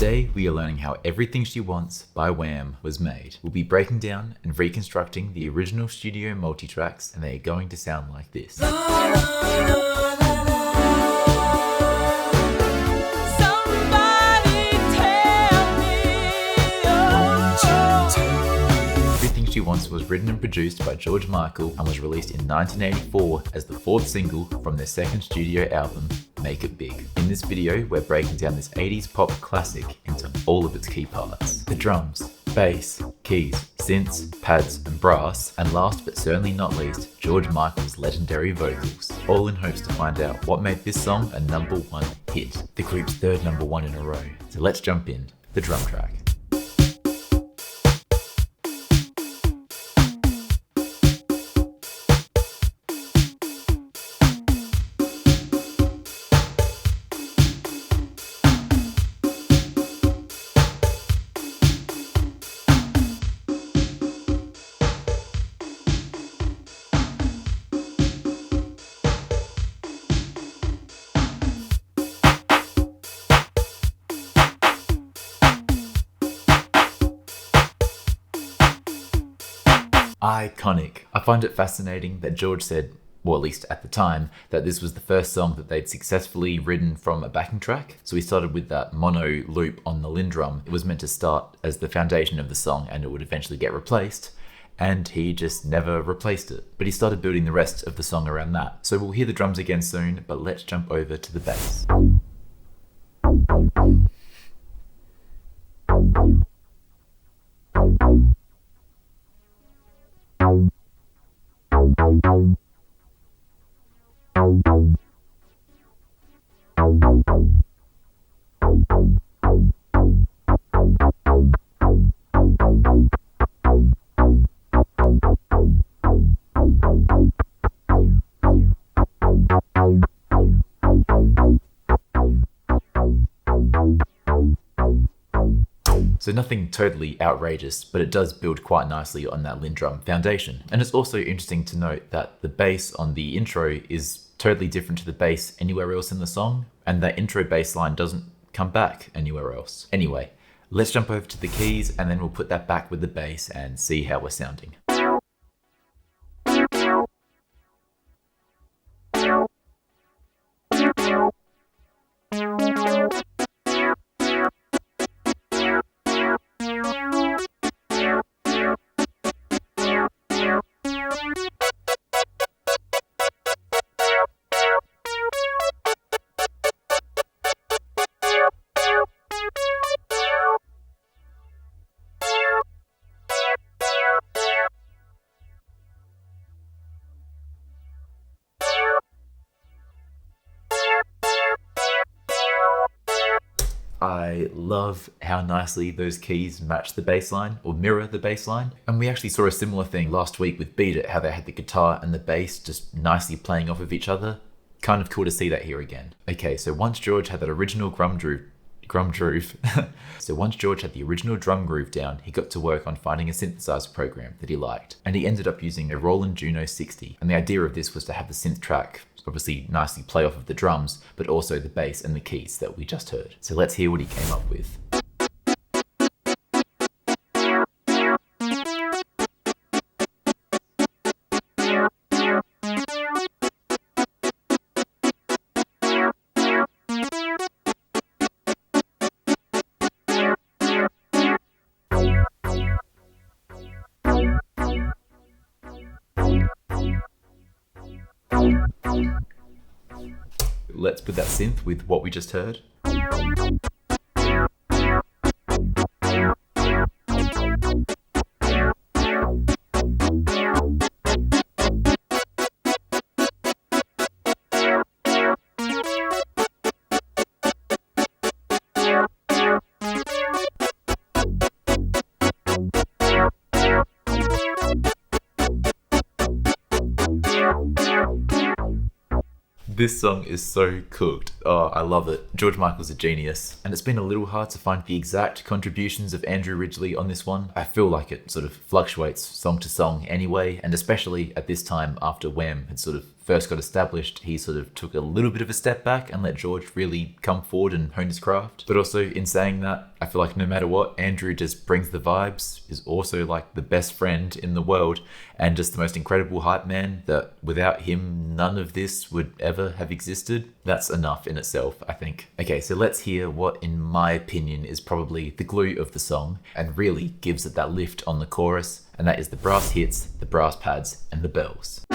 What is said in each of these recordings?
Today we are learning how Everything She Wants by Wham was made. We'll be breaking down and reconstructing the original Studio Multitracks, and they are going to sound like this. Everything She Wants was written and produced by George Michael and was released in 1984 as the fourth single from their second studio album, Make It Big. In this video, we're breaking down this 80s pop classic into all of its key parts. The drums, bass, keys, synths, pads, and brass, and last but certainly not least, George Michael's legendary vocals, all in hopes to find out what made this song a #1 hit, the group's third #1 in a row. So let's jump in, the drum track. Iconic. I find it fascinating that George said, well, at least at the time, that this was the first song that they'd successfully written from a backing track. So he started with that mono loop on the Lindrum. It was meant to start as the foundation of the song and it would eventually get replaced. And he just never replaced it. But he started building the rest of the song around that. So we'll hear the drums again soon, but let's jump over to the bass. So nothing totally outrageous, but it does build quite nicely on that Lindrum foundation. And it's also interesting to note that the bass on the intro is totally different to the bass anywhere else in the song, and that intro bass line doesn't come back anywhere else. Anyway, let's jump over to the keys and then we'll put that back with the bass and see how we're sounding. I love how nicely those keys match the bass line or mirror the bass line. And we actually saw a similar thing last week with Beat It, how they had the guitar and the bass just nicely playing off of each other. Kind of cool to see that here again. Okay, so once George had that original once George had the original drum groove down, he got to work on finding a synthesizer program that he liked. And he ended up using a Roland Juno 60. And the idea of this was to have the synth track obviously nicely play off of the drums, but also the bass and the keys that we just heard. So let's hear what he came up with. Let's put that synth with what we just heard. This song is so cooked. Oh, I love it. George Michael's a genius. And it's been a little hard to find the exact contributions of Andrew Ridgeley on this one. I feel like it sort of fluctuates song to song anyway, and especially at this time after Wham had sort of first got established, he sort of took a little bit of a step back and let George really come forward and hone his craft. But also, in saying that, I feel like no matter what, Andrew just brings the vibes, is also like the best friend in the world, and just the most incredible hype man that without him, none of this would ever have existed. That's enough in itself, I think. Okay, so let's hear what, in my opinion, is probably the glue of the song, and really gives it that lift on the chorus, and that is the brass hits, the brass pads, and the bells.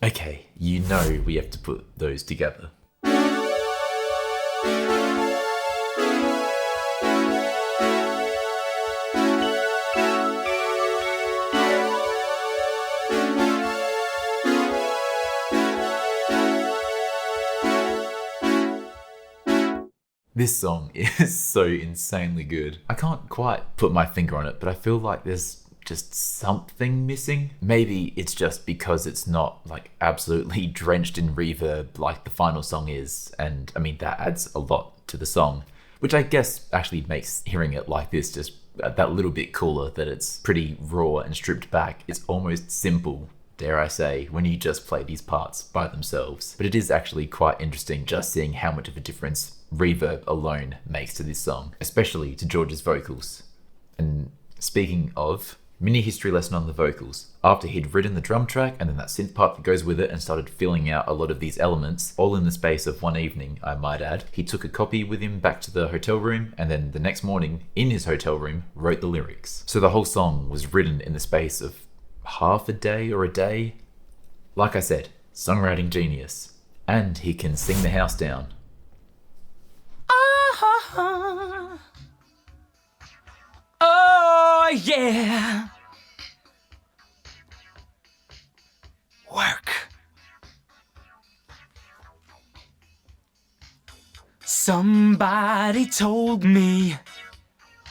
Okay, you know we have to put those together. This song is so insanely good. I can't quite put my finger on it, but I feel like there's just something missing. Maybe it's just because it's not like absolutely drenched in reverb like the final song is, and I mean that adds a lot to the song, which I guess actually makes hearing it like this just that little bit cooler, that it's pretty raw and stripped back. It's almost simple, dare I say, when you just play these parts by themselves. But it is actually quite interesting just seeing how much of a difference reverb alone makes to this song, especially to George's vocals. And speaking of, mini history lesson on the vocals. After he'd written the drum track and then that synth part that goes with it and started filling out a lot of these elements, all in the space of one evening, I might add, he took a copy with him back to the hotel room, and then the next morning, in his hotel room, wrote the lyrics. So the whole song was written in the space of half a day or a day. Like I said, songwriting genius. And he can sing the house down. Oh, yeah. Work. Somebody told me,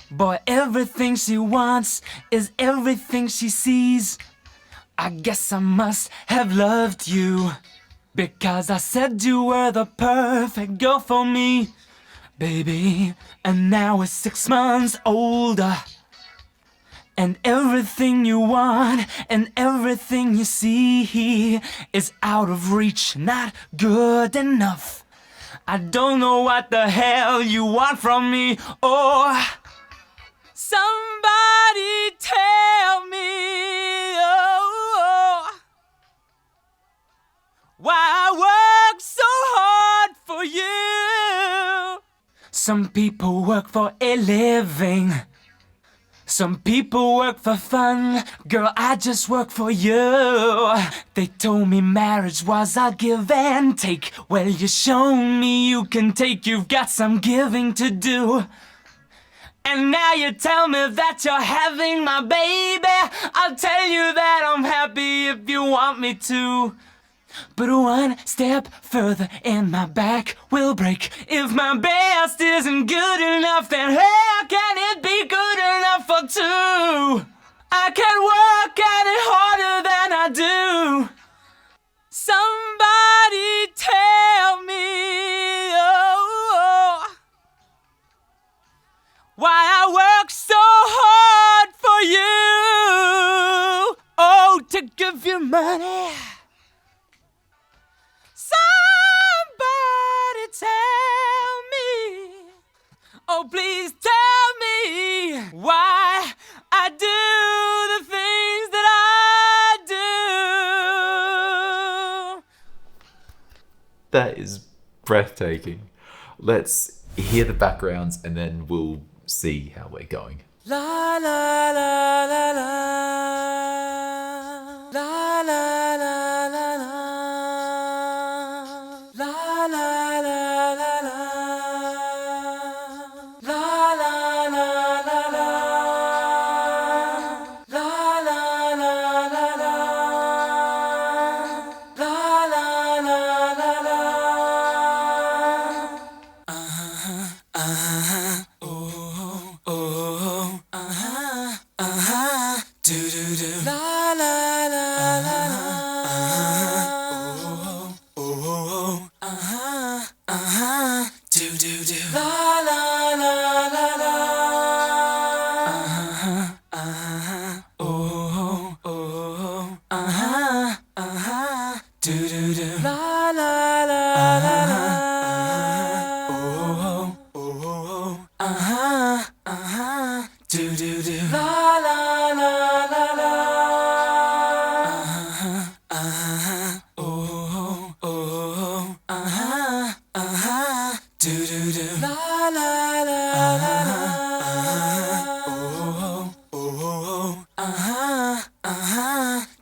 boy, everything she wants is everything she sees. I guess I must have loved you, because I said you were the perfect girl for me, baby. And now we're 6 months older, and everything you want and everything you see is out of reach, not good enough. I don't know what the hell you want from me. Oh, somebody tell me, oh, why I work so hard for you. Some people work for a living, some people work for fun. Girl, I just work for you. They told me marriage was a give and take. Well, you shown me you can take. You've got some giving to do. And now you tell me that you're having my baby. I'll tell you that I'm happy if you want me to. But one step further and my back will break. If my best isn't good enough, then how can it be good enough for two? I can work at it harder than I do. Somebody tell me, oh, why I work so hard for you. Oh, to give you money. Somebody tell me, oh please tell me, why I do the things that That is breathtaking. Let's hear the backgrounds and then we'll see how we're going. La la la la la. La la la la la. La la la la la. La la la la la. La la la la la. La la la la la. Oh, oh, do do do. La la la la la. Oh, do do do. La la la la la. Oh, do do do. La la la la la. Do do do. La la la la la. Do do do. La la la la la.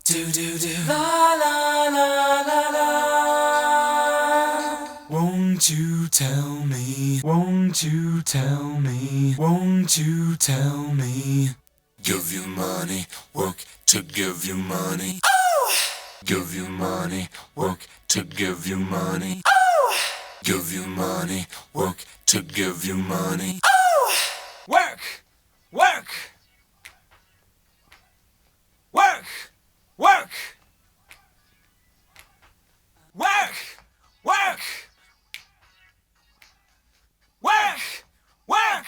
Do do do. La la la la la. Won't you tell me? Won't you tell me? Won't you tell me? Give you money, work to give you money. Oh! Give you money, work to give you money. Oh! Give you money, work to give you money. Oh! Work! Work! Work! Work! Work! Work! Work! Work!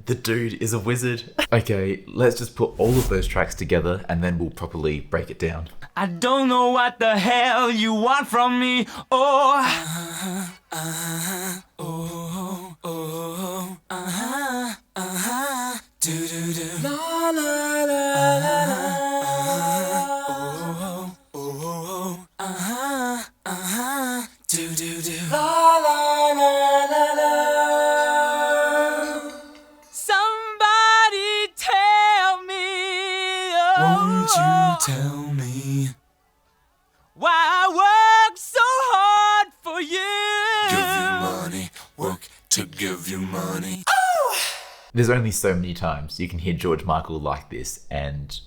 The dude is a wizard. Okay, let's just put all of those tracks together and then we'll properly break it down. I don't know what the hell you want from me. Do do do. La la la la la. Do do do. La la la la la. Somebody tell me. Won't you tell me why I work so hard for you? Give you money, work to give you money. There's only so many times you can hear George Michael like this, and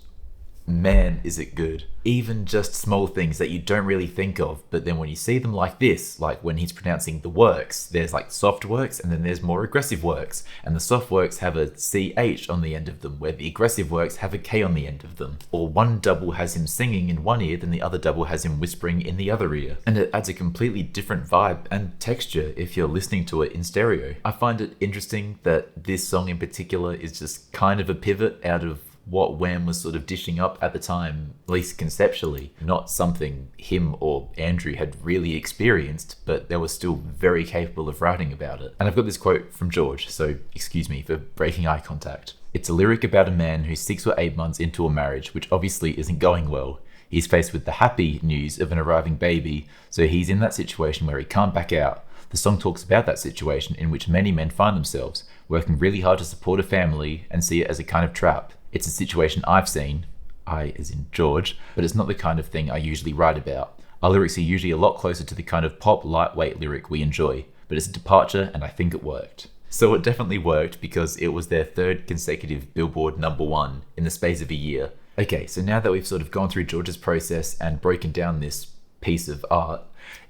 man, is it good. Even just small things that you don't really think of, but then when you see them like this, like when he's pronouncing the works, there's like soft works and then there's more aggressive works, and the soft works have a CH on the end of them, where the aggressive works have a K on the end of them. Or one double has him singing in one ear, then the other double has him whispering in the other ear. And it adds a completely different vibe and texture if you're listening to it in stereo. I find it interesting that this song in particular is just kind of a pivot out of what Wham was sort of dishing up at the time, at least conceptually. Not something him or Andrew had really experienced, but they were still very capable of writing about it. And I've got this quote from George, so excuse me for breaking eye contact. It's a lyric about a man who's 6 or 8 months into a marriage, which obviously isn't going well. He's faced with the happy news of an arriving baby, so he's in that situation where he can't back out. The song talks about that situation in which many men find themselves, working really hard to support a family and see it as a kind of trap. It's a situation I've seen, I as in George, but it's not the kind of thing I usually write about. Our lyrics are usually a lot closer to the kind of pop, lightweight lyric we enjoy, but it's a departure and I think it worked. So it definitely worked because it was their 3rd consecutive Billboard #1 in the space of a year. Okay, so now that we've sort of gone through George's process and broken down this piece of art,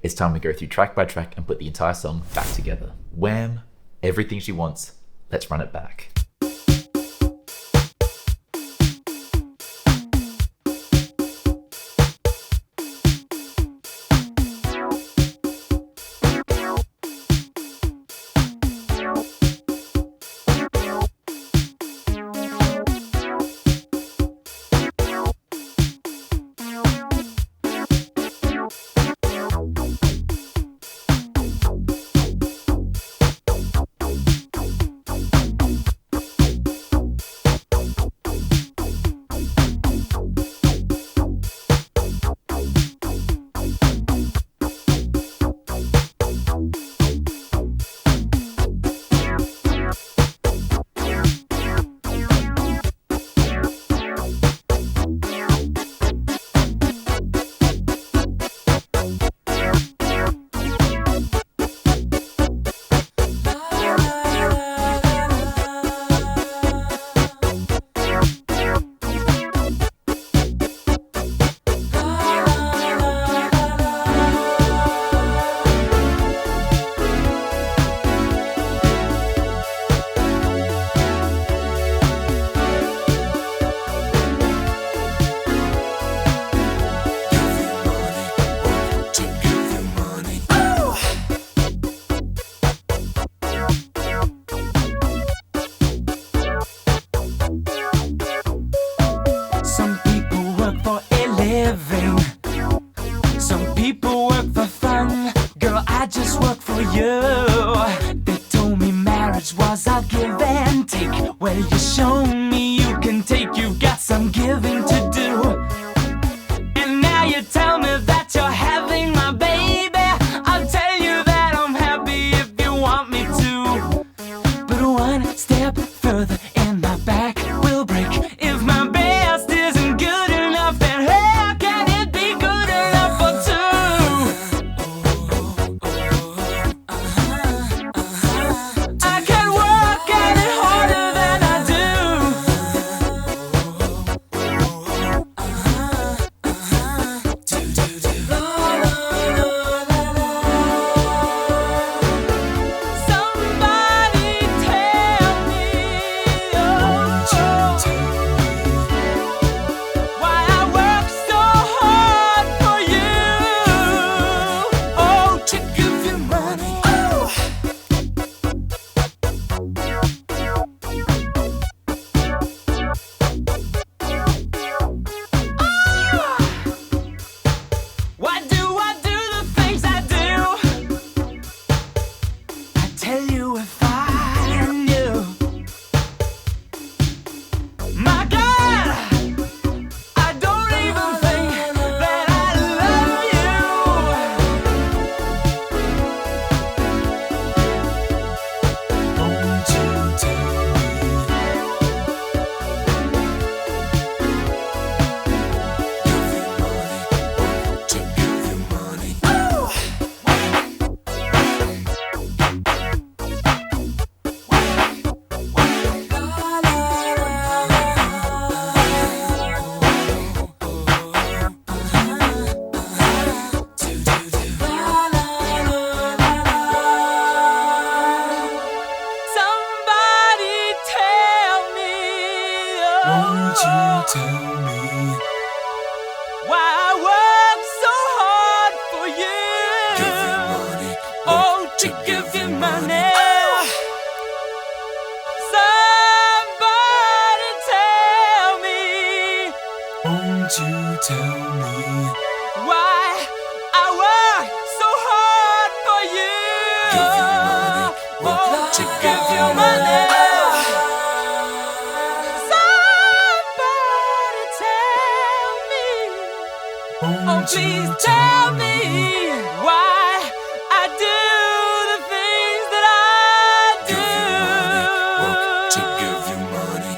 it's time to go through track by track and put the entire song back together. Wham! Everything She Wants. Let's run it back. living. Some people work for fun, girl, I just work for you. They told me marriage was a give and take. Well, you shown me you can take, you've got some giving to do. And now you tell me that you're having my baby. I'll tell you that I'm happy if you want me to. But one step further and my back will break. If my best isn't good enough, then how can it be good enough for two? I can work at it harder than I do. Somebody tell me, oh, why I work so hard for you. Oh, to give you money. Why do I do the things I do? I tell you if I knew. My God, I don't even think that I love you. Won't you tell me? To give you money. Somebody tell me, Won't you oh, tell me? why I work so hard for you. Give you money. Oh, to give you money. Somebody tell me Won't you tell me? why I work so hard for you. Give you money. Oh, To to give give you you money. Somebody tell me. Oh, Won't you please tell me why I do the things that I Give you money. To do. give you money.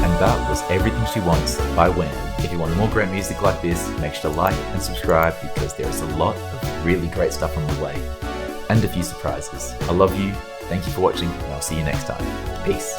And that was Everything She Wants by Wham. If you want more great music like this, make sure to like and subscribe because there is a lot of really great stuff on the way. And a few surprises. I love you, thank you for watching, and I'll see you next time. Peace.